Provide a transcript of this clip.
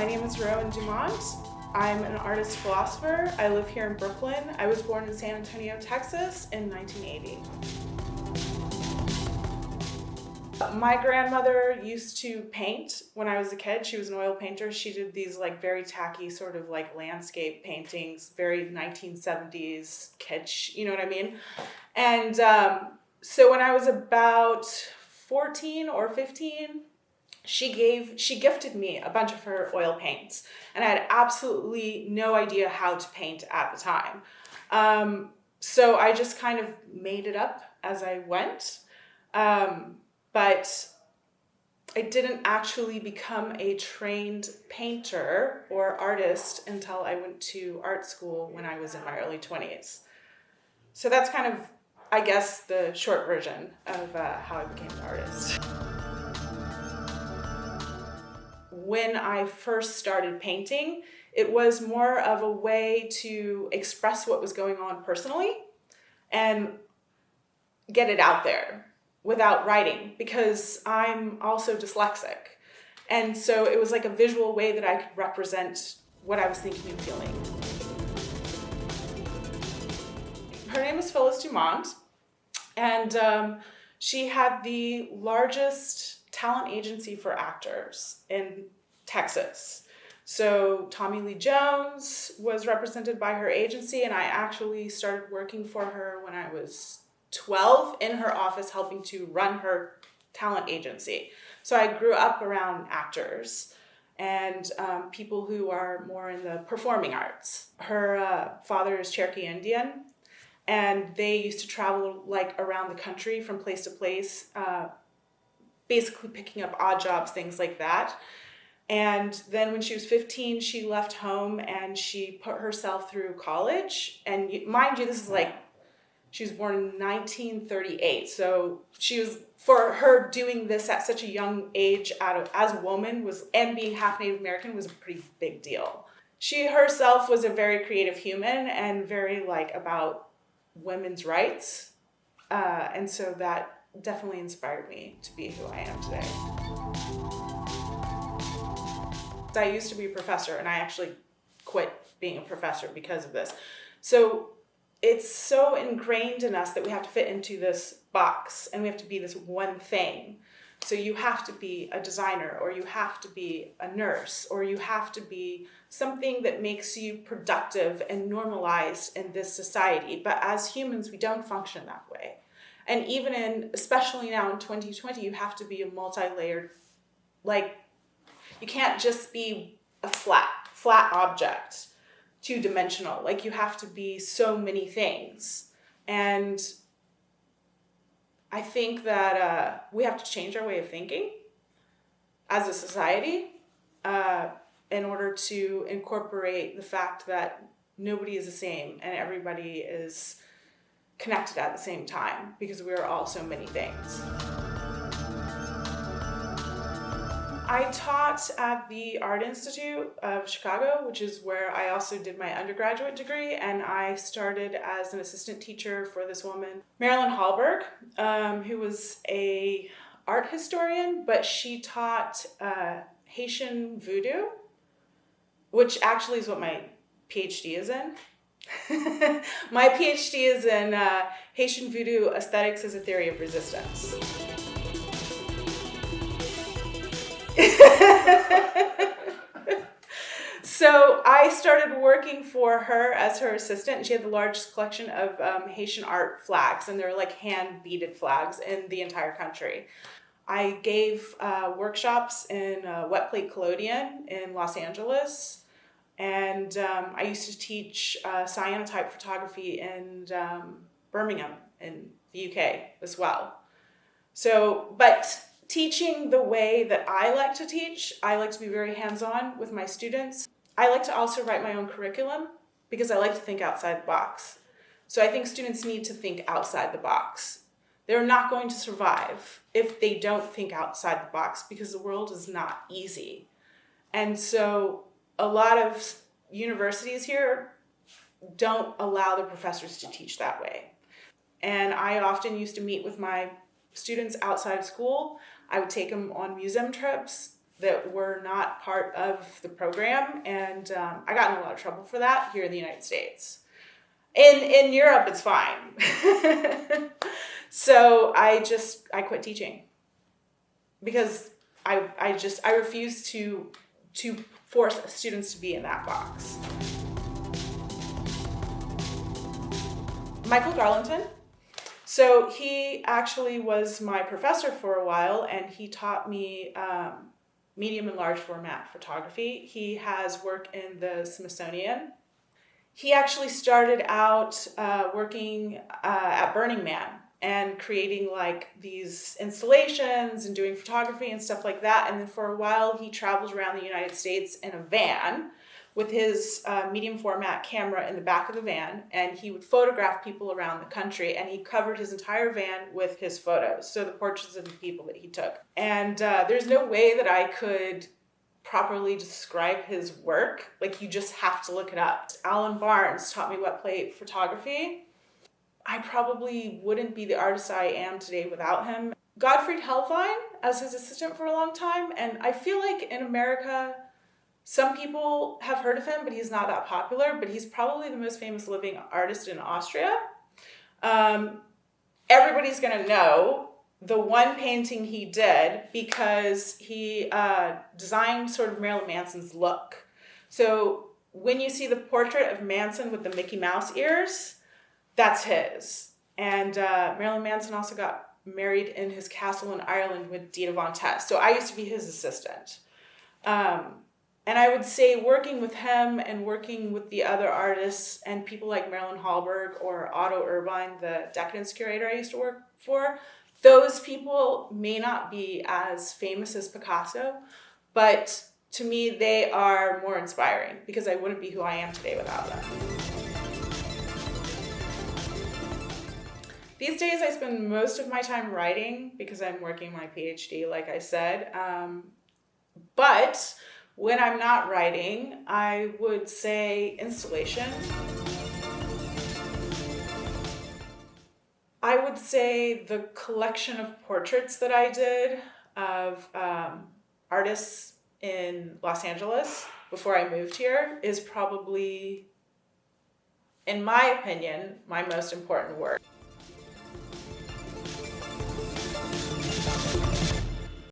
my name is Rowynn Dumont. I'm an artist philosopher. I live here in Brooklyn. I was born in San Antonio, Texas in 1980. My grandmother used to paint when I was a kid. She was an oil painter. She did these very tacky sort of landscape paintings, very 1970s kitsch, you know what I mean? And so when I was about 14 or 15, she gifted me a bunch of her oil paints, and I had absolutely no idea how to paint at the time. So I just kind of made it up as I went. But I didn't actually become a trained painter or artist until I went to art school when I was in my early 20s. So that's kind of, I guess, the short version of how I became an artist. When I first started painting, it was more of a way to express what was going on personally and get it out there without writing, because I'm also dyslexic. And so it was like a visual way that I could represent what I was thinking and feeling. Her name is Solas Dumont, and she had the largest talent agency for actors in Texas. So Tommy Lee Jones was represented by her agency, and I actually started working for her when I was 12 in her office, helping to run her talent agency. So I grew up around actors and people who are more in the performing arts. Her father is Cherokee Indian, and they used to travel around the country from place to place, basically picking up odd jobs, things like that. And then when she was 15, she left home and she put herself through college. And mind you, this is she was born in 1938, so for her doing this at such a young age as a woman and being half Native American was a pretty big deal. She herself was a very creative human and very about women's rights, and so that definitely inspired me to be who I am today. I used to be a professor, and I actually quit being a professor because of this. So it's so ingrained in us that we have to fit into this box and we have to be this one thing. So you have to be a designer, or you have to be a nurse, or you have to be something that makes you productive and normalized in this society. But as humans, we don't function that way. And especially now in 2020, you have to be a multi-layered, you can't just be a flat object. Two-dimensional. You have to be so many things. And I think that we have to change our way of thinking as a society in order to incorporate the fact that nobody is the same and everybody is connected at the same time, because we are all so many things. I taught at the Art Institute of Chicago, which is where I also did my undergraduate degree, and I started as an assistant teacher for this woman, Marilyn Hallberg, who was a art historian, but she taught Haitian voodoo, which actually is what my PhD is in. My PhD is in Haitian voodoo aesthetics as a theory of resistance. So I started working for her as her assistant. She had the largest collection of Haitian art flags, and they're hand beaded flags in the entire country. I gave workshops in wet plate collodion in Los Angeles, and I used to teach cyanotype photography in Birmingham in the UK as well. So, but teaching the way that I like to teach, I like to be very hands-on with my students. I like to also write my own curriculum because I like to think outside the box. So I think students need to think outside the box. They're not going to survive if they don't think outside the box, because the world is not easy. And so a lot of universities here don't allow the professors to teach that way. And I often used to meet with my students outside of school. I would take them on museum trips. that were not part of the program, and I got in a lot of trouble for that here in the United States. In Europe, it's fine. So I quit teaching because I refuse to force students to be in that box. Michael Garlington. So he actually was my professor for a while, and he taught me medium and large format photography. He has work in the Smithsonian. He actually started out working at Burning Man and creating like these installations and doing photography and stuff like that. And then for a while, he traveled around the United States in a van with his medium format camera in the back of the van, and he would photograph people around the country, and he covered his entire van with his photos, so the portraits of the people that he took. And there's no way that I could properly describe his work. Like, you just have to look it up. Alan Barnes taught me wet plate photography. I probably wouldn't be the artist I am today without him. Gottfried Helflein as his assistant for a long time, and I feel like in America, some people have heard of him, but he's not that popular, but he's probably the most famous living artist in Austria. Everybody's gonna know the one painting he did because he designed sort of Marilyn Manson's look. So when you see the portrait of Manson with the Mickey Mouse ears, that's his. And Marilyn Manson also got married in his castle in Ireland with Dita Von Tess. So I used to be his assistant. And I would say working with him and working with the other artists and people like Marilyn Hallberg or Otto Irvine, the decadence curator I used to work for, those people may not be as famous as Picasso, but to me, they are more inspiring because I wouldn't be who I am today without them. These days, I spend most of my time writing because I'm working my PhD, like I said. But when I'm not writing, I would say installation. I would say the collection of portraits that I did of artists in Los Angeles before I moved here is probably, in my opinion, my most important work.